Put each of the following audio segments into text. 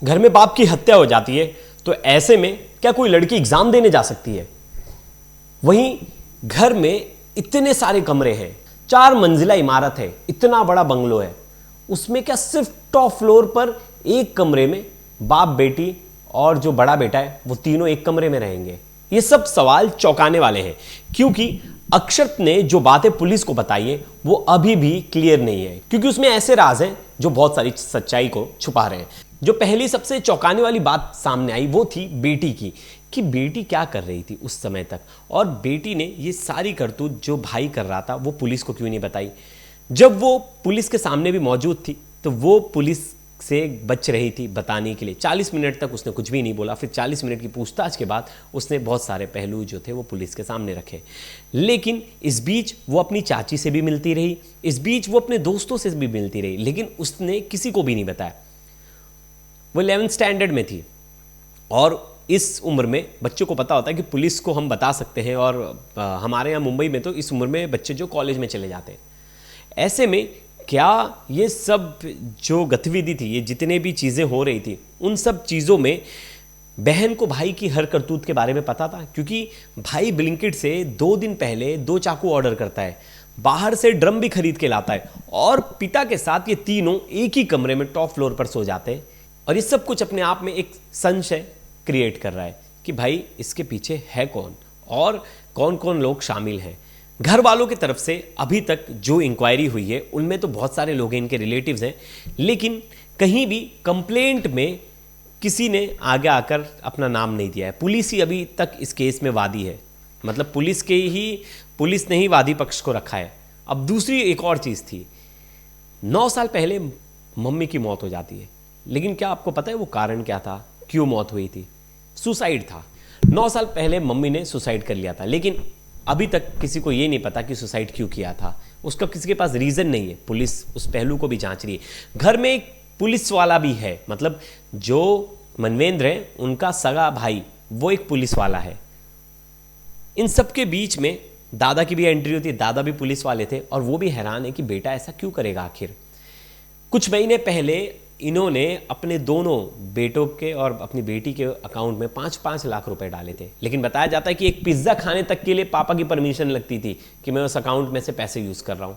घर में बाप की हत्या हो जाती है, तो ऐसे में क्या कोई लड़की एग्जाम देने जा सकती है? वहीं घर में इतने सारे कमरे हैं, 4 मंजिला इमारत है, इतना बड़ा बंगलो है, उसमें क्या सिर्फ टॉप फ्लोर पर एक कमरे में बाप बेटी और जो बड़ा बेटा है वो तीनों एक कमरे में रहेंगे? ये सब सवाल चौंकाने वाले हैं, क्योंकि अक्षत ने जो बातें पुलिस को बताई है वो अभी भी क्लियर नहीं है, क्योंकि उसमें ऐसे राज हैं जो बहुत सारी सच्चाई को छुपा रहे हैं। जो पहली सबसे चौंकाने वाली बात सामने आई वो थी बेटी की, कि बेटी क्या कर रही थी उस समय तक, और बेटी ने ये सारी करतूत जो भाई कर रहा था वो पुलिस को क्यों नहीं बताई? जब वो पुलिस के सामने भी मौजूद थी तो वो पुलिस से बच रही थी बताने के लिए। 40 मिनट तक उसने कुछ भी नहीं बोला। फिर 40 मिनट की पूछताछ के बाद उसने बहुत सारे पहलू जो थे वो पुलिस के सामने रखे, लेकिन इस बीच वो अपनी चाची से भी मिलती रही, इस बीच वो अपने दोस्तों से भी मिलती रही, लेकिन उसने किसी को भी नहीं बताया। वो 11th स्टैंडर्ड में थी और इस उम्र में बच्चों को पता होता है कि पुलिस को हम बता सकते हैं, और हमारे यहाँ मुंबई में तो इस उम्र में बच्चे जो कॉलेज में चले जाते हैं। ऐसे में क्या ये सब जो गतिविधि थी, ये जितने भी चीज़ें हो रही थी, उन सब चीज़ों में बहन को भाई की हर करतूत के बारे में पता था? क्योंकि भाई ब्लिंकिट से 2 दिन पहले 2 चाकू ऑर्डर करता है, बाहर से ड्रम भी खरीद के लाता है, और पिता के साथ ये तीनों एक ही कमरे में टॉप फ्लोर पर सो जाते हैं। और ये सब कुछ अपने आप में एक संशय क्रिएट कर रहा है कि भाई इसके पीछे है कौन और कौन कौन लोग शामिल हैं। घर वालों की तरफ से अभी तक जो इंक्वायरी हुई है उनमें तो बहुत सारे लोग हैं, इनके रिलेटिव्स हैं, लेकिन कहीं भी कंप्लेंट में किसी ने आगे आकर अपना नाम नहीं दिया है। पुलिस ही अभी तक इस केस में वादी है, मतलब पुलिस ने ही वादी पक्ष को रखा है। अब दूसरी एक और चीज़ थी, 9 साल पहले मम्मी की मौत हो जाती है, लेकिन क्या आपको पता है वो कारण क्या था, क्यों मौत हुई थी? सुसाइड था। 9 साल पहले मम्मी ने सुसाइड कर लिया था, लेकिन अभी तक किसी को ये नहीं पता कि सुसाइड क्यों किया था। उसका किसी के पास रीज़न नहीं है। पुलिस उस पहलू को भी जांच रही है। घर में एक पुलिस वाला भी है, मतलब जो मनवेंद्र है उनका सगा भाई वो एक पुलिस वाला है। इन सब के बीच में दादा की भी एंट्री होती है, दादा भी पुलिस वाले थे, और वो भी हैरान है कि बेटा ऐसा क्यों करेगा आखिर। कुछ महीने पहले इन्होंने अपने दोनों बेटों के और अपनी बेटी के अकाउंट में 5-5 लाख रुपए डाले थे, लेकिन बताया जाता है कि एक पिज्जा खाने तक के लिए पापा की परमिशन लगती थी कि मैं उस अकाउंट में से पैसे यूज कर रहा हूं।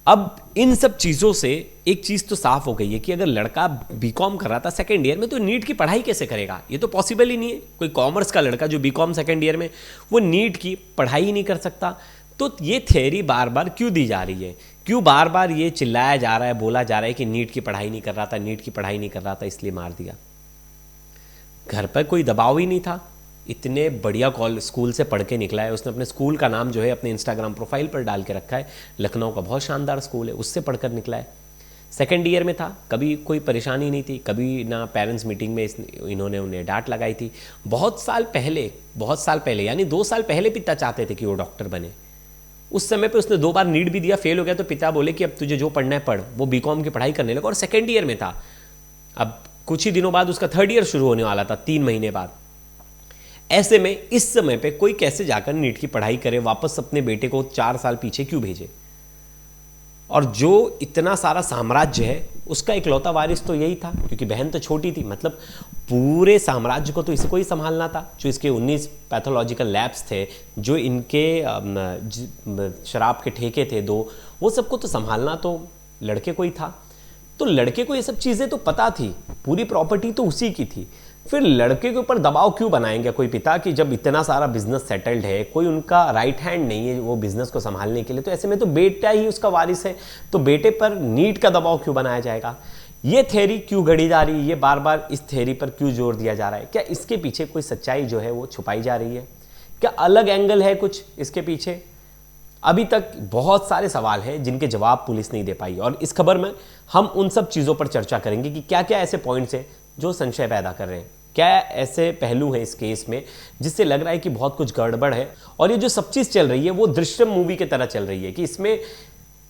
अब इन सब चीजों से एक चीज तो साफ हो गई है कि अगर लड़का बीकॉम कर रहा था सेकेंड ईयर में, तो नीट की पढ़ाई कैसे करेगा? ये तो पॉसिबल ही नहीं है। कोई कॉमर्स का लड़का जो बीकॉम सेकेंड ईयर में, वो नीट की पढ़ाई ही नहीं कर सकता। तो ये थ्योरी बार बार क्यों दी जा रही है? क्यों बार बार ये चिल्लाया जा रहा है, बोला जा रहा है कि नीट की पढ़ाई नहीं कर रहा था, नीट की पढ़ाई नहीं कर रहा था इसलिए मार दिया? घर पर कोई दबाव ही नहीं था। इतने बढ़िया स्कूल से पढ़ के निकला है उसने, अपने स्कूल का नाम जो है अपने इंस्टाग्राम प्रोफाइल पर डाल के रखा है, लखनऊ का बहुत शानदार स्कूल है, उससे पढ़कर निकला है। सेकेंड ईयर में था, कभी कोई परेशानी नहीं थी, कभी ना पेरेंट्स मीटिंग में इन्होंने उन्हें डांट लगाई थी। बहुत साल पहले यानी 2 साल पहले पिता चाहते थे कि वो डॉक्टर बने। उस समय पे उसने 2 बार नीट भी दिया, फेल हो गया, तो पिता बोले कि अब तुझे जो पढ़ना है पढ़। वो बीकॉम की पढ़ाई करने लगा और सेकेंड ईयर में था। अब कुछ ही दिनों बाद उसका 3rd ईयर शुरू होने वाला था, 3 महीने बाद। ऐसे में इस समय पे कोई कैसे जाकर नीट की पढ़ाई करे, वापस अपने बेटे को 4 साल पीछे क्यों भेजे? और जो इतना सारा साम्राज्य है उसका इकलौता वारिस तो यही था, क्योंकि बहन तो छोटी थी, मतलब पूरे साम्राज्य को तो इसी को ही संभालना था। जो इसके 19 पैथोलॉजिकल लैब्स थे, जो इनके शराब के ठेके थे 2, वो सबको तो संभालना तो लड़के को ही था। तो लड़के को ये सब चीज़ें तो पता थी, पूरी प्रॉपर्टी तो उसी की थी। फिर लड़के के ऊपर दबाव क्यों बनाएंगे कोई पिता कि जब इतना सारा बिजनेस सेटल्ड है, कोई उनका राइट हैंड नहीं है वो बिजनेस को संभालने के लिए, तो ऐसे में तो बेटा ही उसका वारिस है, तो बेटे पर नीट का दबाव क्यों बनाया जाएगा? ये थ्योरी क्यों गढ़ी जा रही है? ये बार बार इस थ्योरी पर क्यों जोर दिया जा रहा है? क्या इसके पीछे कोई सच्चाई जो है वो छुपाई जा रही है? क्या अलग एंगल है कुछ इसके पीछे? अभी तक बहुत सारे सवाल हैं जिनके जवाब पुलिस नहीं दे पाई, और इस खबर में हम उन सब चीज़ों पर चर्चा करेंगे कि क्या क्या ऐसे पॉइंट्स हैं जो संशय पैदा कर रहे हैं, क्या ऐसे पहलू हैं इस केस में जिससे लग रहा है कि बहुत कुछ गड़बड़ है। और ये जो सब चीज़ चल रही है वो दृश्यम मूवी की तरह चल रही है कि इसमें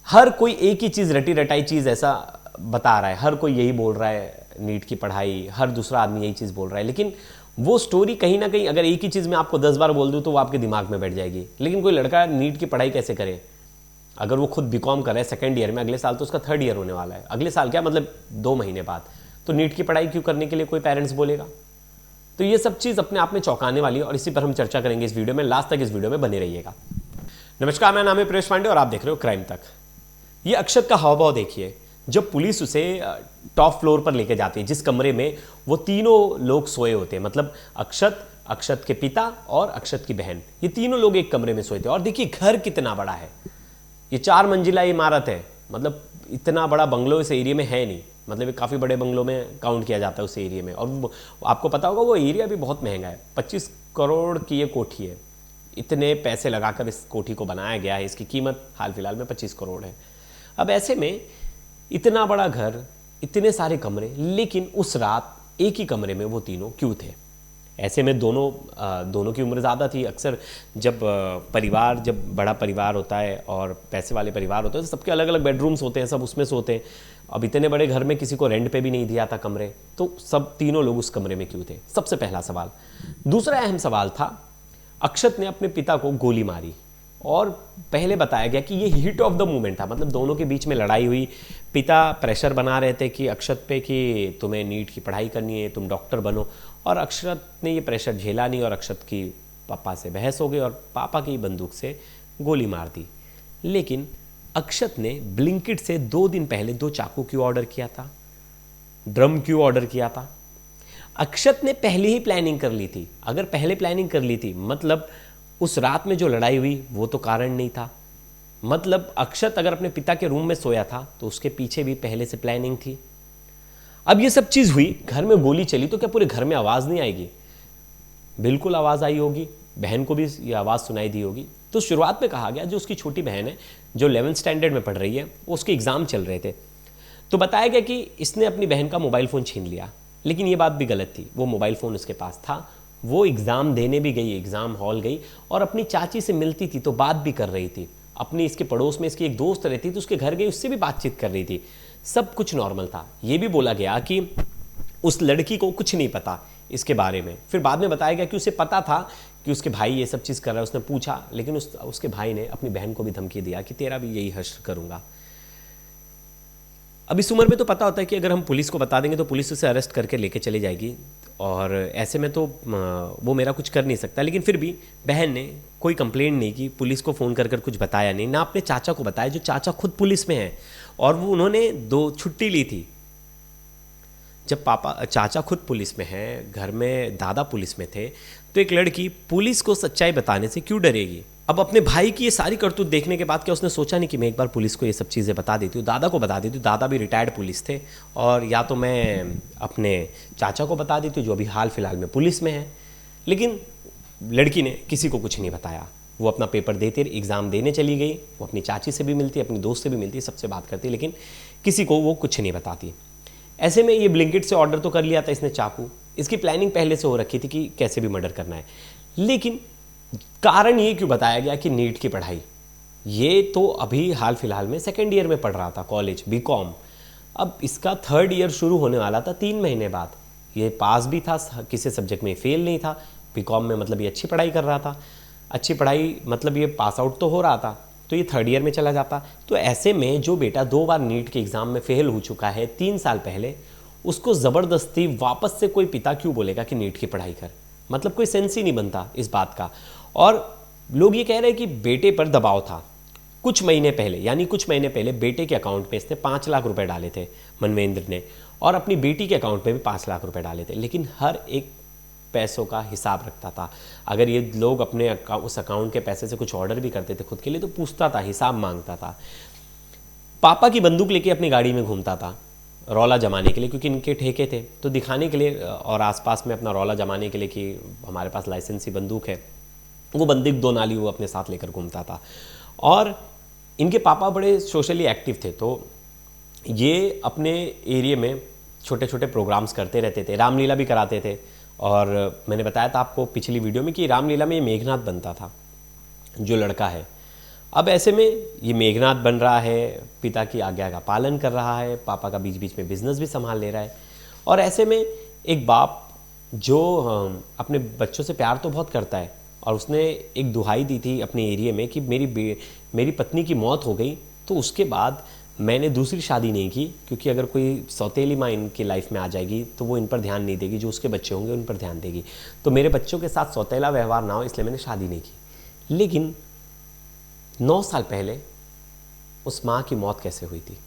हर कोई एक ही चीज़, रटी रटाई चीज़ ऐसा बता रहा है, हर कोई यही बोल रहा है नीट की पढ़ाई, हर दूसरा आदमी यही चीज़ बोल रहा है, लेकिन वो स्टोरी कहीं ना कहीं अगर एक ही चीज़ में आपको 10 बार बोल दूँ तो वो आपके दिमाग में बैठ जाएगी। लेकिन कोई लड़का नीट की पढ़ाई कैसे करे? अगर वो खुद बीकॉम कर रहा है सेकेंड ईयर में, अगले साल तो उसका 3rd ईयर होने वाला है, अगले साल क्या मतलब 2 महीने बाद, तो नीट की पढ़ाई क्यों करने के लिए कोई पेरेंट्स बोलेगा? तो ये सब चीज़ अपने आप में चौंकाने वाली है और इसी पर हम चर्चा करेंगे इस वीडियो में। लास्ट तक इस वीडियो में बने रहिएगा। नमस्कार, मेरा नाम है प्रेश पांडे और आप देख रहे हो क्राइम तक। ये अक्षत का हाव भाव देखिए। जब पुलिस उसे टॉप फ्लोर पर लेके जाती है, जिस कमरे में वो तीनों लोग सोए होते हैं, मतलब अक्षत, अक्षत के पिता और अक्षत की बहन, ये तीनों लोग एक कमरे में सोए थे। और देखिए घर कितना बड़ा है, ये 4 मंजिला इमारत है। मतलब इतना बड़ा बंगलो इस एरिया में है नहीं, मतलब काफ़ी बड़े बंगलों में काउंट किया जाता है उस एरिया में। और आपको पता होगा वो एरिया भी बहुत महंगा है। 25 करोड़ की ये कोठी है। इतने पैसे लगाकर इस कोठी को बनाया गया है। इसकी कीमत हाल फिलहाल में 25 करोड़ है। अब ऐसे में इतना बड़ा घर, इतने सारे कमरे, लेकिन उस रात एक ही कमरे में वो तीनों क्यों थे? ऐसे में दोनों की उम्र ज़्यादा थी। अक्सर जब बड़ा परिवार होता है और पैसे वाले परिवार होते हैं तो सबके अलग अलग बेडरूम्स होते हैं, सब उसमें सोते हैं। अब इतने बड़े घर में किसी को रेंट पे भी नहीं दिया था कमरे, तो सब तीनों लोग उस कमरे में क्यों थे? सबसे पहला सवाल। दूसरा अहम सवाल था, अक्षत ने अपने पिता को गोली मारी और पहले बताया गया कि ये हीट ऑफ द मोमेंट था, मतलब दोनों के बीच में लड़ाई हुई। पिता प्रेशर बना रहे थे कि अक्षत पे कि तुम्हें नीट की पढ़ाई करनी है, तुम डॉक्टर बनो, और अक्षत ने ये प्रेशर झेला नहीं और अक्षत की पापा से बहस हो गई और पापा की बंदूक से गोली मार दी। लेकिन अक्षत ने ब्लिंकिट से 2 दिन पहले 2 चाकू क्यों ऑर्डर किया था? ड्रम क्यों ऑर्डर किया था? अक्षत ने पहले ही प्लानिंग कर ली थी। अगर पहले प्लानिंग कर ली थी, मतलब उस रात में जो लड़ाई हुई वो तो कारण नहीं था। मतलब अक्षत अगर अपने पिता के रूम में सोया था तो उसके पीछे भी पहले से प्लानिंग थी। अब ये सब चीज हुई, घर में गोली चली, तो क्या पूरे घर में आवाज नहीं आएगी? बिल्कुल आवाज आई होगी, बहन को भी ये आवाज सुनाई दी होगी। तो शुरुआत में कहा गया जो उसकी छोटी बहन है, जो 11th स्टैंडर्ड में पढ़ रही है, उसके एग्जाम चल रहे थे, तो बताया गया कि इसने अपनी बहन का मोबाइल फोन छीन लिया। लेकिन ये बात भी गलत थी, वो मोबाइल फोन उसके पास था। वो एग्जाम देने भी गई, एग्जाम हॉल गई और अपनी चाची से मिलती थी तो बात भी कर रही थी। अपनी इसके पड़ोस में इसकी एक दोस्त रहती तो उसके घर गई, उससे भी बातचीत कर रही थी। सब कुछ नॉर्मल था। ये भी बोला गया कि उस लड़की को कुछ नहीं पता इसके बारे में। फिर बाद में बताया गया कि उसे पता था कि उसके भाई ये सब चीज़ कर रहा है, उसने पूछा, लेकिन उसके भाई ने अपनी बहन को भी धमकी दिया कि तेरा भी यही हश्र करूंगा। अब इस उम्र में तो पता होता है कि अगर हम पुलिस को बता देंगे तो पुलिस उसे अरेस्ट करके लेके चली जाएगी, और ऐसे में तो वो मेरा कुछ कर नहीं सकता। लेकिन फिर भी बहन ने कोई कंप्लेंट नहीं की, पुलिस को फ़ोन कर कुछ बताया नहीं, ना अपने चाचा को बताया, जो चाचा खुद पुलिस में है, और वो उन्होंने 2 छुट्टी ली थी। जब चाचा खुद पुलिस में है, घर में दादा पुलिस में थे, तो एक लड़की पुलिस को सच्चाई बताने से क्यों डरेगी? अब अपने भाई की ये सारी करतूत देखने के बाद क्या उसने सोचा नहीं कि मैं एक बार पुलिस को ये सब चीज़ें बता देती हूँ, दादा को बता देती हूँ, दादा भी रिटायर्ड पुलिस थे, और या तो मैं अपने चाचा को बता देती हूँ जो अभी हाल फिलहाल में पुलिस में है। लेकिन लड़की ने किसी को कुछ नहीं बताया। वो अपना पेपर देते, एग्ज़ाम देने चली गई। वो अपनी चाची से भी मिलती, अपनी दोस्त से भी मिलती, सबसे बात करती, लेकिन किसी को वो कुछ नहीं बताती। ऐसे में ये ब्लिंकिट से ऑर्डर तो कर लिया था इसने चाकू, इसकी प्लानिंग पहले से हो रखी थी कि कैसे भी मर्डर करना है। लेकिन कारण ये क्यों बताया गया कि नीट की पढ़ाई? ये तो अभी हाल फिलहाल में 2nd ईयर में पढ़ रहा था, कॉलेज बीकॉम। अब इसका 3rd ईयर शुरू होने वाला था 3 महीने बाद। ये पास भी था, किसी सब्जेक्ट में फेल नहीं था। बीकॉम में मतलब ये अच्छी पढ़ाई कर रहा था, अच्छी पढ़ाई मतलब ये पास आउट तो हो रहा था, तो ये 3rd ईयर में चला जाता। तो ऐसे में जो बेटा 2 बार नीट के एग्ज़ाम में फेल हो चुका है 3 साल पहले, उसको ज़बरदस्ती वापस से कोई पिता क्यों बोलेगा कि नीट की पढ़ाई कर? मतलब कोई सेंस ही नहीं बनता इस बात का। और लोग ये कह रहे हैं कि बेटे पर दबाव था। कुछ महीने पहले बेटे के अकाउंट में इसने 5 लाख रुपए डाले थे मनवेंद्र ने, और अपनी बेटी के अकाउंट में भी 5 लाख रुपए डाले थे। लेकिन हर एक पैसों का हिसाब रखता था। अगर ये लोग अपने उस अकाउंट के पैसे से कुछ ऑर्डर भी करते थे खुद के लिए तो पूछता था, हिसाब मांगता था। पापा की बंदूक लेके अपनी गाड़ी में घूमता था रौला जमाने के लिए, क्योंकि इनके ठेके थे, तो दिखाने के लिए और आसपास में अपना रौला जमाने के लिए कि हमारे पास लाइसेंसी बंदूक है। वो बंदूक 2 नाली वो अपने साथ लेकर घूमता था। और इनके पापा बड़े सोशली एक्टिव थे, तो ये अपने एरिया में छोटे छोटे प्रोग्राम्स करते रहते थे, रामलीला भी कराते थे। और मैंने बताया था आपको पिछली वीडियो में कि रामलीला में ये मेघनाथ बनता था, जो लड़का है। अब ऐसे में ये मेघनाथ बन रहा है, पिता की आज्ञा का पालन कर रहा है, पापा का बीच बीच में बिजनेस भी संभाल ले रहा है। और ऐसे में एक बाप जो अपने बच्चों से प्यार तो बहुत करता है, और उसने एक दुहाई दी थी अपने एरिया में कि मेरी पत्नी की मौत हो गई तो उसके बाद मैंने दूसरी शादी नहीं की क्योंकि अगर कोई सौतेली माँ इनकी लाइफ में आ जाएगी तो वो इन पर ध्यान नहीं देगी, जो उसके बच्चे होंगे उन पर ध्यान देगी। तो मेरे बच्चों के साथ सौतेला व्यवहार ना हो इसलिए मैंने शादी नहीं की। लेकिन 9 साल पहले उस माँ की मौत कैसे हुई थी?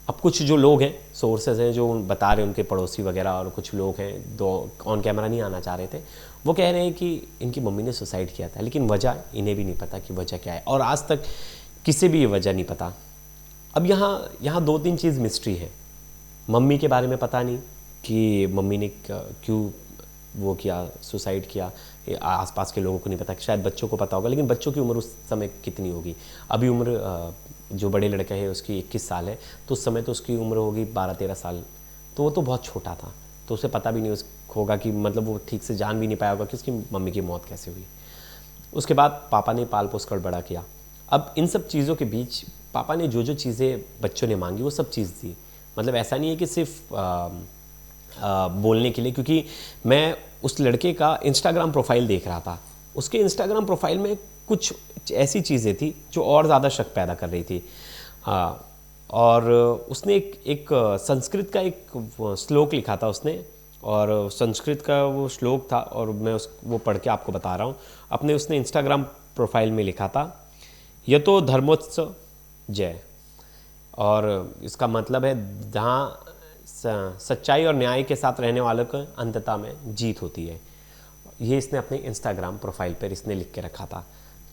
अब कुछ जो लोग हैं, सोर्सेज हैं जो बता रहे हैं, उनके पड़ोसी वगैरह और कुछ लोग हैं दो ऑन कैमरा नहीं आना चाह रहे थे, वो कह रहे हैं कि इनकी मम्मी ने सुसाइड किया था। लेकिन वजह इन्हें भी नहीं पता कि वजह क्या है, और आज तक किसी भी ये वजह नहीं पता। अब यहाँ 2-3 चीज़ मिस्ट्री है। मम्मी के बारे में पता नहीं कि मम्मी ने क्यों वो किया, सुसाइड किया। आसपास के लोगों को नहीं पता, शायद बच्चों को पता होगा, लेकिन बच्चों की उम्र उस समय कितनी होगी? अभी उम्र जो बड़े लड़के हैं उसकी 21 साल है, तो उस समय तो उसकी उम्र होगी 12-13 साल, तो वो तो बहुत छोटा था, तो उसे पता भी नहीं होगा कि मतलब वो ठीक से जान भी नहीं पाया होगा कि उसकी मम्मी की मौत कैसे हुई। उसके बाद पापा ने पाल पोस कर बड़ा किया। अब इन सब चीज़ों के बीच पापा ने जो चीज़ें बच्चों ने मांगी वो सब चीज़ दी। मतलब ऐसा नहीं है कि सिर्फ बोलने के लिए, क्योंकि मैं उस लड़के का इंस्टाग्राम प्रोफाइल देख रहा था। उसके इंस्टाग्राम प्रोफाइल में कुछ ऐसी चीज़ें थी जो और ज़्यादा शक पैदा कर रही थी। और उसने एक संस्कृत का एक श्लोक लिखा था उसने, और संस्कृत का वो श्लोक था, और मैं वो पढ़ के आपको बता रहा हूँ। अपने उसने इंस्टाग्राम प्रोफाइल में लिखा था, यतो धर्मोत्सव जय, और इसका मतलब है जहाँ सच्चाई और न्याय के साथ रहने वालों को अंततः में जीत होती है। ये इसने अपने इंस्टाग्राम प्रोफाइल पर इसने लिख के रखा था।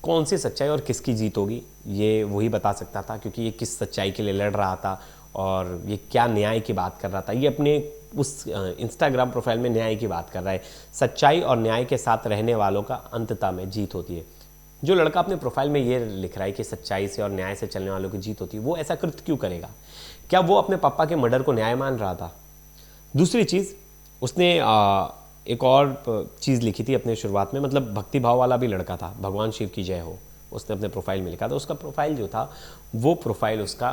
कौन सी सच्चाई और किसकी जीत होगी ये वही बता सकता था, क्योंकि ये किस सच्चाई के लिए लड़ रहा था और ये क्या न्याय की बात कर रहा था। ये अपने उस इंस्टाग्राम प्रोफाइल में न्याय की बात कर रहा है। सच्चाई और न्याय के साथ रहने वालों का अंततः में जीत होती है। जो लड़का अपने प्रोफाइल में ये लिख रहा है कि सच्चाई से और न्याय से चलने वालों की जीत होती है, वो ऐसा कृत्य क्यों करेगा? क्या वो अपने पापा के मर्डर को न्याय मान रहा था? दूसरी चीज़, उसने एक और चीज़ लिखी थी अपने शुरुआत में, मतलब भक्ति भाव वाला भी लड़का था, भगवान शिव की जय हो, उसने अपने प्रोफाइल में लिखा था। उसका प्रोफाइल जो था वो प्रोफाइल उसका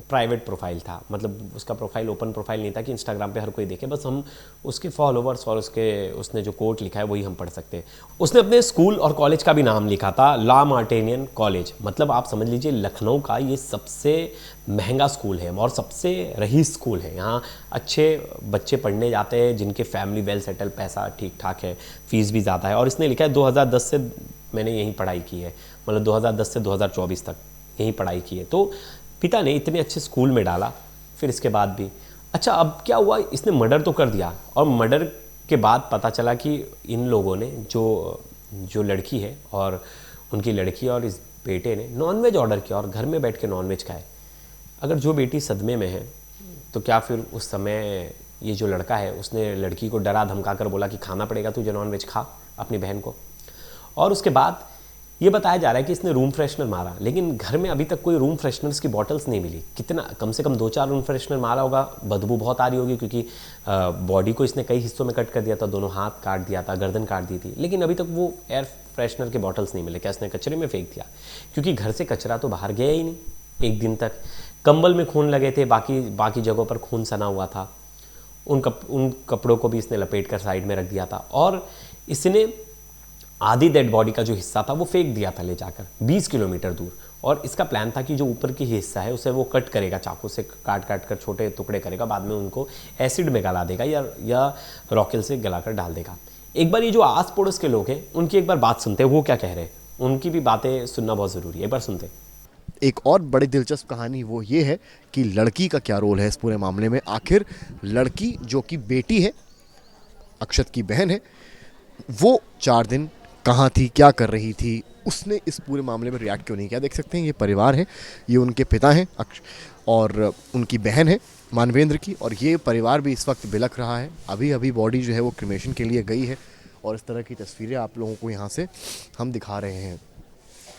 प्राइवेट प्रोफाइल था, मतलब उसका प्रोफाइल ओपन प्रोफाइल नहीं था कि इंस्टाग्राम पे हर कोई देखे, बस हम उसके फॉलोवर्स और उसने जो कोट लिखा है वही हम पढ़ सकते हैं। उसने अपने स्कूल और कॉलेज का भी नाम लिखा था, ला मार्टेनियन कॉलेज। मतलब आप समझ लीजिए लखनऊ का ये सबसे महंगा स्कूल है और सबसे रईस स्कूल है। यहाँ अच्छे बच्चे पढ़ने जाते हैं जिनके फैमिली वेल सेटल, पैसा ठीक ठाक है, फीस भी ज़्यादा है। और इसने लिखा है 2010 से मैंने यहीं पढ़ाई की है, मतलब 2010 से 2024 तक यहीं पढ़ाई की है। तो पिता ने इतने अच्छे स्कूल में डाला, फिर इसके बाद भी अच्छा। अब क्या हुआ, इसने मर्डर तो कर दिया, और मर्डर के बाद पता चला कि इन लोगों ने जो लड़की है और उनकी लड़की और इस बेटे ने नॉनवेज ऑर्डर किया और घर में बैठ के नॉनवेज खाए। अगर जो बेटी सदमे में है तो क्या फिर उस समय ये जो लड़का है उसने लड़की को डरा धमका कर बोला कि खाना पड़ेगा तुझे नॉनवेज, खा अपनी बहन को। और उसके बाद ये बताया जा रहा है कि इसने रूम फ्रेशनर मारा, लेकिन घर में अभी तक कोई रूम फ्रेशनर्स की बॉटल्स नहीं मिली। कितना, कम से कम 2-4 रूम फ्रेशनर मारा होगा, बदबू बहुत आ रही होगी, क्योंकि बॉडी को इसने कई हिस्सों में कट कर दिया था, दोनों हाथ काट दिया था, गर्दन काट दी थी, लेकिन अभी तक वो एयर फ्रेशनर के बॉटल्स नहीं मिले। क्या इसने कचरे में फेंक दिया? क्योंकि घर से कचरा तो बाहर गया ही नहीं एक दिन तक। कंबल में खून लगे थे, बाकी जगहों पर खून सना हुआ था। उन कपड़ों को भी इसने लपेट कर साइड में रख दिया था, और इसने आधी डेड बॉडी का जो हिस्सा था वो फेंक दिया था ले जाकर 20 किलोमीटर दूर। और इसका प्लान था कि जो ऊपर की हिस्सा है उसे वो कट करेगा, चाकू से काट कर छोटे टुकड़े करेगा, बाद में उनको एसिड में गला देगा या रॉकेल से गलाकर डाल देगा। एक बार ये जो आस पड़ोस के लोग हैं उनकी एक बार बात सुनते हैं, वो क्या कह रहे हैं, उनकी भी बातें सुनना बहुत ज़रूरी है, एक बार सुनते हैं। एक और बड़ी दिलचस्प कहानी वो ये है कि लड़की का क्या रोल है इस पूरे मामले में। आखिर लड़की जो कि बेटी है, अक्षत की बहन है, वो 4 दिन कहाँ थी, क्या कर रही थी, उसने इस पूरे मामले में रिएक्ट क्यों नहीं किया? देख सकते हैं ये परिवार है, ये उनके पिता हैं और उनकी बहन है मानवेंद्र की, और ये परिवार भी इस वक्त बिलख रहा है। अभी अभी बॉडी जो है वो क्रिमेशन के लिए गई है, और इस तरह की तस्वीरें आप लोगों को यहाँ से हम दिखा रहे हैं।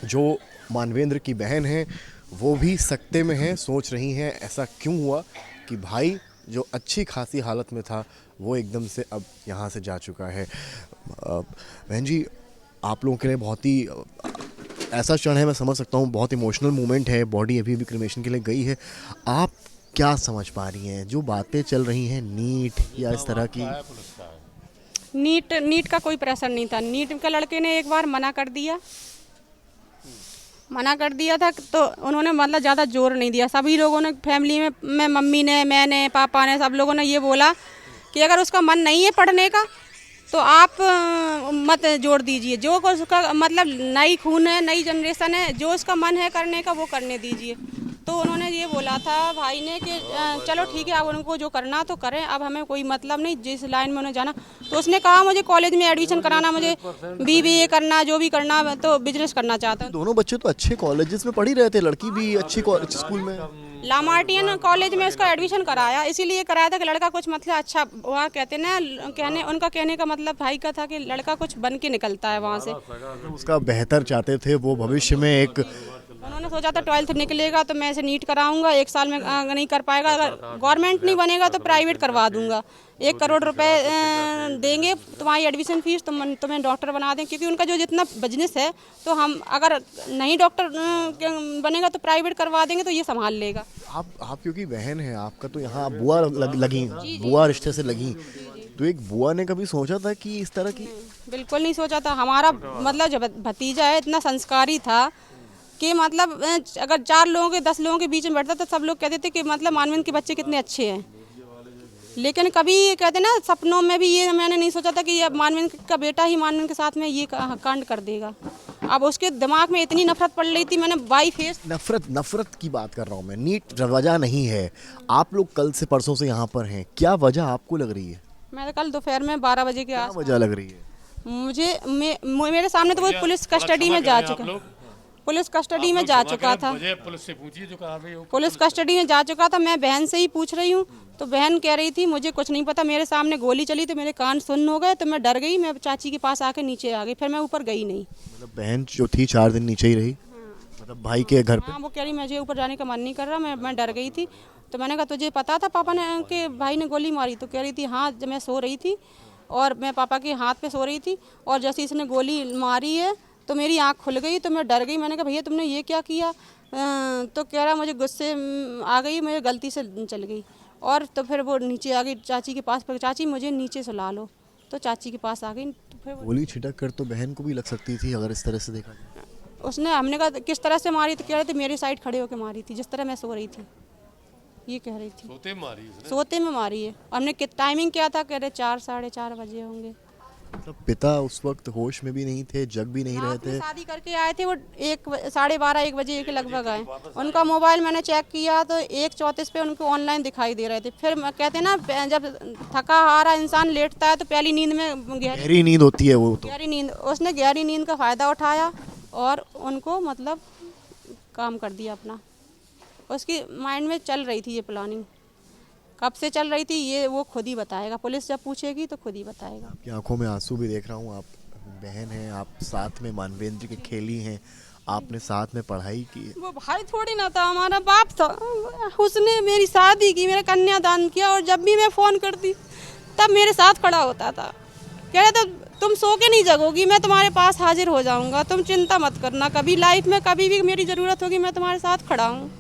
जो मानवेंद्र की बहन है वो भी सकते में है, सोच रही हैं ऐसा क्यों हुआ कि भाई जो अच्छी खासी हालत में था वो एकदम से अब यहाँ से जा चुका है। बहन जी, आप लोगों के लिए बहुत ही ऐसा क्षण है, मैं समझ सकता हूँ, बहुत इमोशनल मोमेंट है, बॉडी अभी भी क्रिमेशन के लिए गई है। आप क्या समझ पा रही हैं जो बातें चल रही हैं नीट या इस तरह की? नीट का कोई प्रेशर नहीं था। नीट के लड़के ने एक बार मना कर दिया, मना कर दिया था तो उन्होंने मतलब ज़्यादा जोर नहीं दिया। सभी लोगों ने फैमिली में मम्मी ने, मैंने, पापा ने, सब लोगों ने ये बोला कि अगर उसका मन नहीं है पढ़ने का तो आप मत जोर दीजिए। जो उसका मतलब नई खून है, नई जनरेशन है, जो उसका मन है करने का वो करने दीजिए। तो उन्होंने ये बोला था भाई ने कि चलो ठीक है, अब उनको जो करना तो करें, अब हमें कोई मतलब नहीं जिस लाइन में उन्हें जाना। तो उसने कहा मुझे कॉलेज में एडमिशन कराना, मुझे BBA करना, जो भी करना, तो बिजनेस करना चाहता हूँ। दोनों बच्चे तो अच्छे कॉलेजेस में पढ़ ही रहे थे, लड़की भी अच्छी स्कूल में। लामार्टियन कॉलेज में उसका एडमिशन कराया, इसीलिए कराया था कि लड़का कुछ मतलब अच्छा, वहाँ कहते ना, उनका कहने का मतलब भाई का था कि लड़का कुछ बन के निकलता है वहाँ से। उसका बेहतर चाहते थे वो, भविष्य में एक उन्होंने सोचा था 12th निकलेगा तो मैं इसे नीट कराऊंगा, 1 साल में नहीं कर पाएगा, अगर गवर्नमेंट नहीं बनेगा तो प्राइवेट करवा दूंगा, 1 करोड़ रुपए देंगे तुम्हारी एडमिशन फीस, तुम्हें डॉक्टर बना दें। क्योंकि उनका जो जितना बिजनेस है, तो हम अगर नहीं डॉक्टर बनेगा तो प्राइवेट करवा देंगे तो ये संभाल लेगा। आप क्योंकि बहन है आपका, तो यहाँ बुआ लगी, बुआ रिश्ते से लगी, तो एक बुआ ने कभी सोचा था कि इस तरह की? बिल्कुल नहीं सोचा था। हमारा मतलब जो भतीजा है इतना संस्कारी था कि मतलब अगर 4 लोगों के 10 लोगों के बीच में बैठता तो सब लोग कहते थे कि मतलब मानवेंद्र के बच्चे कितने अच्छे हैं। लेकिन कभी कहते ना सपनों में भी ये मैंने नहीं सोचा था कि अब मानवेंद्र का बेटा ही मानवेंद्र के साथ में ये कांड कर देगा। अब उसके दिमाग में इतनी नफरत पड़ रही थी, मैंने बाई फेस नफरत की बात कर रहा हूँ मैं, नीट वजह नहीं है। आप लोग कल से परसों से यहाँ पर हैं, क्या वजह आपको लग रही है? मैं कल दोपहर में 12 बजे के क्या वजह लग रही है? मेरे सामने तो वो पुलिस कस्टडी में जा चुका, पुलिस कस्टडी में जा चुका था, पुलिस से पूछिए जो कहा भाई पुलिस कस्टडी में जा चुका था। मैं बहन से ही पूछ रही हूँ तो बहन कह रही थी मुझे कुछ नहीं पता, मेरे सामने गोली चली तो मेरे कान सुन्न हो गए, तो मैं डर गई, मैं चाची के पास आके नीचे आ गई, फिर मैं ऊपर गई नहीं। मतलब बहन जो थी 4 दिन नीचे ही रही, मतलब भाई के घर पे? हाँ, वो कह रही मुझे ऊपर जाने का मन नहीं कर रहा, मैं डर गई थी। तो मैंने कहा तुझे पता था पापा ने के भाई ने गोली मारी? तो कह रही थी हाँ, जब मैं सो रही थी और मैं पापा के हाथ पे सो रही थी और जैसे इसने गोली मारी है तो मेरी आँख खुल गई, तो मैं डर गई। मैंने कहा भैया तुमने ये क्या किया? तो कह रहा मुझे गुस्से आ गई, मुझे गलती से चल गई। और तो फिर वो नीचे आ गई चाची के पास, पर चाची मुझे नीचे सुला लो, तो चाची के पास आ गई। तो फिर गोली छिटक कर तो बहन को भी लग सकती थी अगर इस तरह से देखा जाए। उसने, हमने कहा किस तरह से मारी? तो कह रहे थे मेरी साइड खड़े होकर मारी थी, जिस तरह मैं सो रही थी, ये कह रही थी। सोते मारी उसने? सोते में मारी है। हमने टाइमिंग क्या था? कह रहे 4 साढ़े 4 बजे होंगे। मतलब पिता उस वक्त होश में भी नहीं थे, जग भी नहीं रहे रात में थे? शादी करके आए थे वो 12:30 1 बजे के लगभग आए। उनका मोबाइल मैंने चेक किया तो 1:34 पे उनको ऑनलाइन दिखाई दे रहे थे। फिर कहते ना जब थका हारा इंसान लेटता है तो पहली नींद में गहरी नींद होती है वो तो। गहरी नींद, उसने गहरी नींद का फ़ायदा उठाया और उनको मतलब काम कर दिया अपना। उसकी माइंड में चल रही थी ये प्लानिंग, कब से चल रही थी ये वो खुद ही बताएगा, पुलिस जब पूछेगी तो खुद ही बताएगा। आपकी आंखों में आंसू भी देख रहा हूँ, आप बहन हैं, आप साथ में मानवेंद्र के खेली हैं, आपने साथ में पढ़ाई की। वो भाई थोड़ी ना था, हमारा बाप था। उसने मेरी शादी की, मेरा कन्यादान किया और जब भी मैं फ़ोन करती तब मेरे साथ खड़ा होता था। कह रहे थे तुम सो के नहीं जगोगी, मैं तुम्हारे पास हाजिर हो जाऊंगा, तुम चिंता मत करना, कभी लाइफ में कभी भी मेरी ज़रूरत होगी मैं तुम्हारे साथ खड़ा हूँ।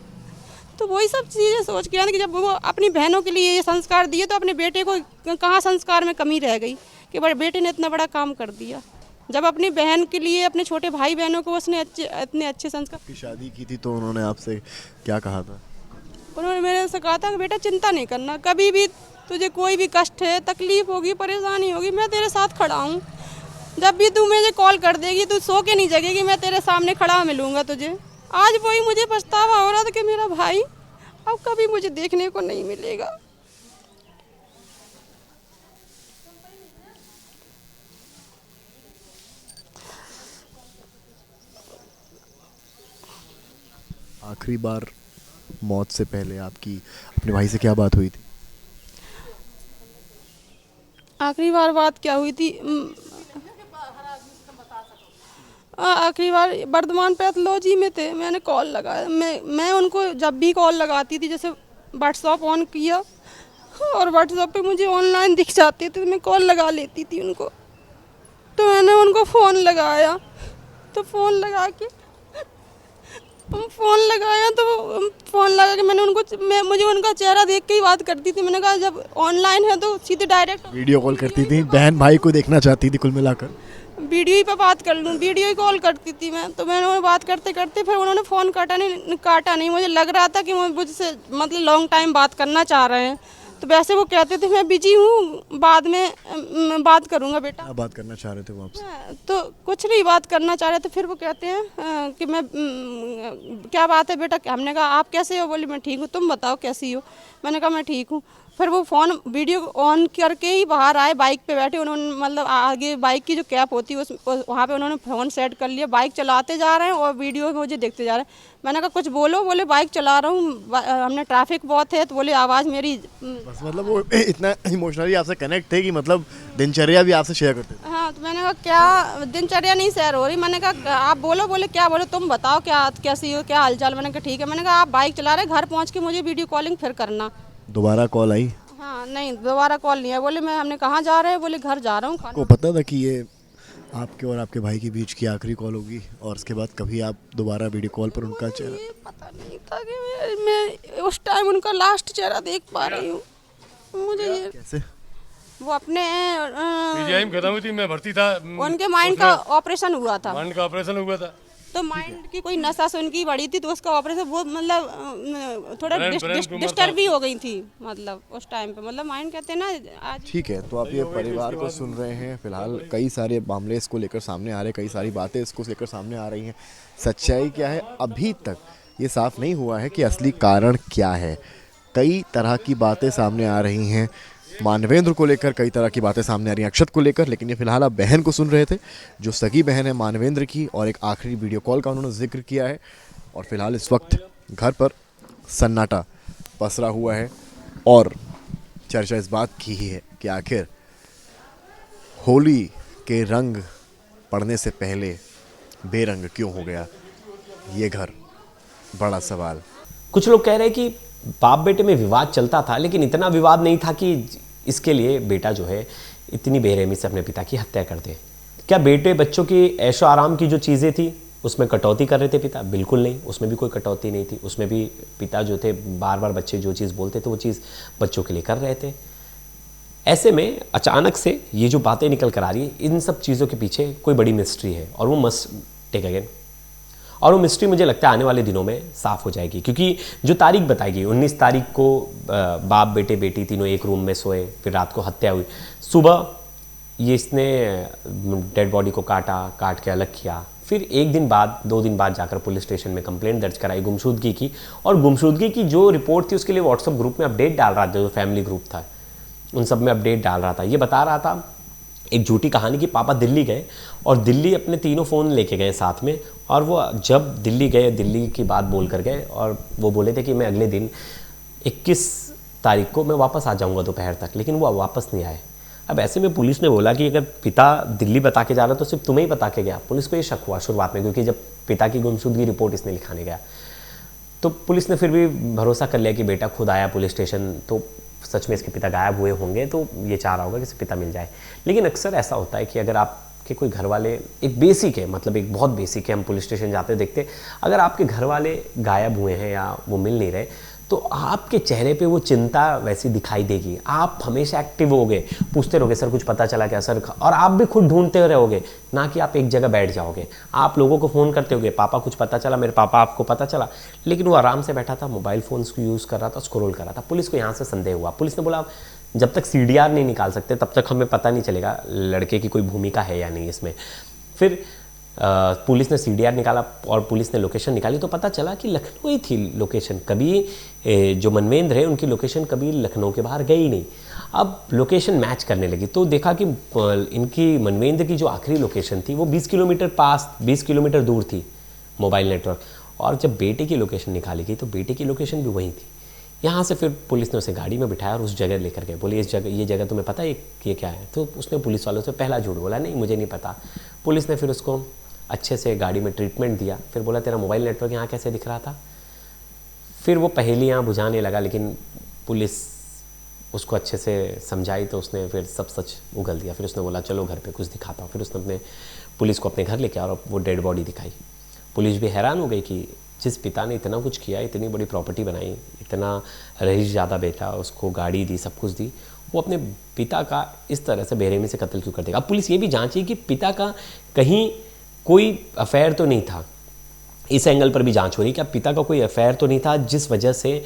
तो वही सब चीज़ें सोच के कि जब वो अपनी बहनों के लिए ये संस्कार दिए तो अपने बेटे को कहाँ संस्कार में कमी रह गई कि बड़े बेटे ने इतना बड़ा काम कर दिया। जब अपनी बहन के लिए, अपने छोटे भाई बहनों को उसने इतने अच्छे संस्कार। की शादी की थी तो उन्होंने आपसे क्या कहा था? उन्होंने मेरे से कहा था कि बेटा चिंता नहीं करना, कभी भी तुझे कोई भी कष्ट है, तकलीफ होगी, परेशानी होगी, मैं तेरे साथ खड़ा हूँ। जब भी तू मुझे कॉल कर देगी, तू सो के नहीं जगेगी, मैं तेरे सामने खड़ा मिलूँगा तुझे। आज वही मुझे पछतावा हो रहा था कि मेरा भाई अब कभी मुझे देखने को नहीं मिलेगा। आखिरी बार मौत से पहले आपकी अपने भाई से क्या बात हुई थी? आखिरी बार बात क्या हुई थी? आखिरी बार वर्धमान पैथोलॉजी में थे, मैंने कॉल लगाया। मैं उनको जब भी कॉल लगाती थी, जैसे व्हाट्सअप ऑन किया और व्हाट्सअप पे मुझे ऑनलाइन दिख जाते थे तो मैं कॉल लगा लेती थी उनको। तो मैंने उनको फ़ोन लगाया, तो फ़ोन लगा के मैंने मुझे उनका चेहरा देख के ही बात करती थी। मैंने कहा जब ऑनलाइन है तो सीधे डायरेक्ट वीडियो कॉल करती थी, बहन भाई को देखना चाहती थी कुल मिलाकर। वीडियो ही पे बात कर लूँ, वीडियो ही कॉल करती थी मैं। तो मैंने उन्हें बात करते करते फिर उन्होंने फ़ोन काटा नहीं। मुझे लग रहा था कि वो मुझसे मतलब लॉन्ग टाइम बात करना चाह रहे हैं। तो वैसे वो कहते थे मैं बिजी हूँ, बाद में बात करूँगा बेटा। क्या बात करना चाह रहे थे वो आपसे? तो कुछ नहीं बात करना चाह रहे थे। फिर वो कहते हैं कि मैं क्या बात है बेटा। हमने कहा आप कैसे हो? बोली मैं ठीक हूँ, तुम बताओ कैसी हो? मैंने कहा मैं ठीक हूँ। फिर वो फ़ोन वीडियो ऑन करके ही बाहर आए, बाइक पे बैठे उन्होंने, मतलब आगे बाइक की जो कैप होती है उस वहाँ पे उन्होंने फ़ोन सेट कर लिया, बाइक चलाते जा रहे हैं और वीडियो मुझे देखते जा रहे हैं। मैंने कहा कुछ बोलो। बोले बाइक चला रहा हूँ, हमने ट्रैफिक बहुत है। तो बोले आवाज़ मेरी बस मतलब वो इतना इमोशनली आपसे कनेक्ट थे कि मतलब दिनचर्या भी आपसे शेयर करते थे। हाँ। तो मैंने कहा क्या दिनचर्या नहीं शेयर हो रही? मैंने कहा आप बोलो। बोले क्या बोले? तुम बताओ क्या कैसी हो, क्या हालचाल? मैंने कहा ठीक है। मैंने कहा आप बाइक चला रहे, घर पहुँच के मुझे वीडियो कॉलिंग फिर करना। दोबारा कॉल आई? हाँ नहीं, दोबारा कॉल नहीं है। बोले मैं हमने कहाँ जा रहे हैं? बोले घर जा रहा हूँ को खाना। पता था कि ये आपके और आपके भाई के बीच की आखिरी कॉल होगी और उसके बाद कभी आप दोबारा वीडियो कॉल पर उनका चेहरा? ये पता नहीं था कि मैं उस टाइम उनका लास्ट चेहरा देख पा रही हूँ। मुझे ये कैसे? वो अपने पीजीआई में खत्म हुई थी, मैं भर्ती था। उनके माइंड का ऑपरेशन हुआ था। माइंड का ऑपरेशन हुआ था। तो माइंड की कोई नसा उनकी बड़ी थी, तो उसका ऑपरेशन वो मतलब थोड़ा ब्रेन ट्यूमर डिस्टर्ब था। भी हो गई थी। मतलब उस टाइम पे मतलब माइंड कहते हैं ना आज। ठीक है, तो आप ये परिवार को सुन रहे हैं। फिलहाल कई सारे मामले इसको लेकर सामने आ रहे हैं, कई सारी बातें इसको लेकर सामने आ रही हैं। सच्चाई क्या है अभी तक ये साफ नहीं हुआ है कि असली कारण क्या है। कई तरह की बातें सामने आ रही हैं, मानवेंद्र को लेकर कई तरह की बातें सामने आ रही हैं, अक्षत को लेकर। लेकिन ये फिलहाल आप बहन को सुन रहे थे, जो सगी बहन है मानवेंद्र की, और एक आखिरी वीडियो कॉल का उन्होंने जिक्र किया है। और फिलहाल इस वक्त घर पर सन्नाटा पसरा हुआ है और चर्चा इस बात की ही है कि आखिर होली के रंग पड़ने से पहले बेरंग क्यों हो गया ये घर, बड़ा सवाल। कुछ लोग कह रहे हैं कि बाप बेटे में विवाद चलता था, लेकिन इतना विवाद नहीं था कि इसके लिए बेटा जो है इतनी बेरहमी से अपने पिता की हत्या कर दे। क्या बेटे बच्चों की ऐशो आराम की जो चीज़ें थी उसमें कटौती कर रहे थे पिता? बिल्कुल नहीं, उसमें भी कोई कटौती नहीं थी। उसमें भी पिता जो थे बार बार बच्चे जो चीज़ बोलते थे वो चीज़ बच्चों के लिए कर रहे थे। ऐसे में अचानक से ये जो बातें निकल कर आ रही है, इन सब चीज़ों के पीछे कोई बड़ी मिस्ट्री है और वो मस्ट टेक अगेन। और वो मिस्ट्री मुझे लगता है आने वाले दिनों में साफ हो जाएगी, क्योंकि जो तारीख बताई गई 19 तारीख को बाप बेटे बेटी तीनों एक रूम में सोए, फिर रात को हत्या हुई। सुबह ये इसने डेड बॉडी को काट के अलग किया। फिर एक दिन बाद 2 दिन बाद जाकर पुलिस स्टेशन में कंप्लेंट दर्ज कराई गुमशुदगी की, और गुमशुदगी की जो रिपोर्ट थी उसके लिए व्हाट्सएप ग्रुप में अपडेट डाल रहा था, जो फैमिली ग्रुप था उन सब में अपडेट डाल रहा था। ये बता रहा था एक झूठी कहानी कि पापा दिल्ली गए और दिल्ली अपने तीनों फ़ोन लेके गए साथ में, और वो जब दिल्ली गए दिल्ली की बात बोल कर गए और वो बोले थे कि मैं अगले दिन 21 तारीख को मैं वापस आ जाऊंगा दोपहर तक, लेकिन वो वापस नहीं आए। अब ऐसे में पुलिस ने बोला कि अगर पिता दिल्ली बता के जा रहा तो सिर्फ तुम्हें ही बता के गया। पुलिस को ये शक हुआ शुरुआत में, क्योंकि जब पिता की गुमशुदगी रिपोर्ट इसने लिखाने गया तो पुलिस ने फिर भी भरोसा कर लिया कि बेटा खुद आया पुलिस स्टेशन, तो सच में इसके पिता गायब हुए होंगे, तो ये चाह रहा होगा कि इसके पिता मिल जाए। लेकिन अक्सर ऐसा होता है कि अगर आपके कोई घर वाले, एक बेसिक है, मतलब एक बहुत बेसिक है, हम पुलिस स्टेशन जाते देखते, अगर आपके घर वाले गायब हुए हैं या वो मिल नहीं रहे तो आपके चेहरे पे वो चिंता वैसी दिखाई देगी। आप हमेशा एक्टिव होगे, पूछते रहोगे सर कुछ पता चला क्या सर, और आप भी खुद ढूंढते रहोगे, ना कि आप एक जगह बैठ जाओगे। आप लोगों को फ़ोन करते होगे, पापा कुछ पता चला, मेरे पापा आपको पता चला, लेकिन वो आराम से बैठा था, मोबाइल फ़ोन्स को यूज़ कर रहा था, स्क्रॉल कर रहा था। पुलिस को यहाँ से संदेह हुआ। पुलिस ने बोला जब तक CDR नहीं निकाल सकते तब तक हमें पता नहीं चलेगा लड़के की कोई भूमिका है या नहीं इसमें। फिर पुलिस ने CDR निकाला और पुलिस ने लोकेशन निकाली तो पता चला कि लखनऊ ही थी लोकेशन। कभी जो मनवेंद्र है उनकी लोकेशन कभी लखनऊ के बाहर गई नहीं। अब लोकेशन मैच करने लगी तो देखा कि इनकी मनवेंद्र की जो आखिरी लोकेशन थी वो 20 किलोमीटर पास, 20 किलोमीटर दूर थी मोबाइल नेटवर्क, और जब बेटे की लोकेशन निकाली गई तो बेटे की लोकेशन भी वहीं थी। यहाँ से फिर पुलिस ने उसे गाड़ी में बिठाया और उस जगह लेकर गए। बोले ये जगह तुम्हें पता है ये क्या है? तो उसने पुलिस वालों से पहला झूठ बोला, नहीं मुझे नहीं पता। पुलिस ने फिर उसको अच्छे से गाड़ी में ट्रीटमेंट दिया। फिर बोला तेरा मोबाइल नेटवर्क यहाँ कैसे दिख रहा था? फिर वो पहेलियाँ बुझाने लगा, लेकिन पुलिस उसको अच्छे से समझाई तो उसने फिर सब सच उगल दिया। फिर उसने बोला चलो घर पे कुछ दिखाता हूँ। फिर उसने अपने पुलिस को अपने घर लेके आया और वो डेड बॉडी दिखाई। पुलिस भी हैरान हो गई कि जिस पिता ने इतना कुछ किया, इतनी बड़ी प्रॉपर्टी बनाई, इतना रईस ज़्यादा बेटा, उसको गाड़ी दी, सब कुछ दी, वो अपने पिता का इस तरह से बेरहमी से कत्ल क्यों कर देगा। अब पुलिस ये भी जांची कि पिता का कहीं कोई अफेयर तो नहीं था, इस एंगल पर भी जांच हो रही कि अब पिता का कोई अफेयर तो नहीं था जिस वजह से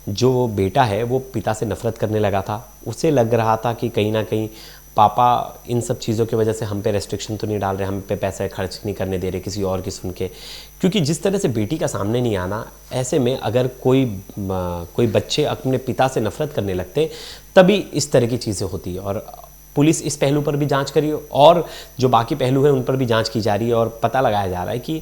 जो बेटा है वो पिता से नफरत करने लगा था। उसे लग रहा था कि कहीं ना कहीं पापा इन सब चीज़ों की वजह से हम पे रेस्ट्रिक्शन तो नहीं डाल रहे, हम पे पैसे खर्च नहीं करने दे रहे किसी और की सुन के, क्योंकि जिस तरह से बेटी का सामने नहीं आना, ऐसे में अगर कोई बच्चे अपने पिता से नफरत करने लगते तभी इस तरह की चीज़ें होती है। और पुलिस इस पहलू पर भी जांच करी और जो बाकी पहलू हैं उन पर भी जांच की जा रही है और पता लगाया जा रहा है कि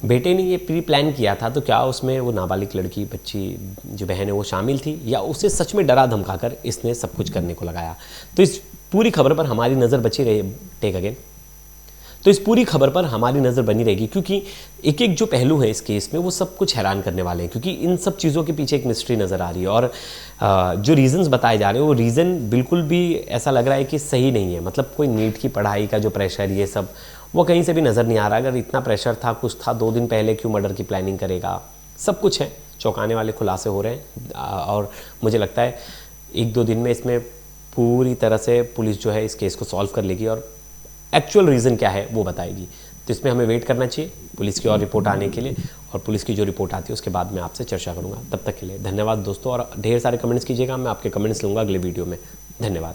बेटे ने ये प्री प्लान किया था तो क्या उसमें वो नाबालिग लड़की बच्ची जो बहन है वो शामिल थी या उसे सच में डरा धमका कर इसने सब कुछ करने को लगाया। तो इस पूरी खबर पर हमारी नज़र बची रही, टेक अगेन, तो इस पूरी खबर पर हमारी नज़र बनी रहेगी क्योंकि एक एक जो पहलू है इस केस में वो सब कुछ हैरान करने वाले हैं, क्योंकि इन सब चीज़ों के पीछे एक मिस्ट्री नज़र आ रही है और जो रीज़न्स बताए जा रहे हैं वो रीज़न बिल्कुल भी ऐसा लग रहा है कि सही नहीं है। मतलब कोई नीट की पढ़ाई का जो प्रेशर ये सब वो कहीं से भी नज़र नहीं आ रहा। अगर इतना प्रेशर था, कुछ था, 2 दिन पहले क्यों मर्डर की प्लानिंग करेगा, सब कुछ है। चौंकाने वाले खुलासे हो रहे हैं और मुझे लगता है 1-2 दिन में इसमें पूरी तरह से पुलिस जो है इस केस को सॉल्व कर लेगी और एक्चुअल रीज़न क्या है वो बताएगी। तो इसमें हमें वेट करना चाहिए पुलिस की और रिपोर्ट आने के लिए, और पुलिस की जो रिपोर्ट आती है उसके बाद मैं आपसे चर्चा करूँगा। तब तक के लिए धन्यवाद दोस्तों, और ढेर सारे कमेंट्स कीजिएगा, मैं आपके कमेंट्स लूँगा अगले वीडियो में। धन्यवाद।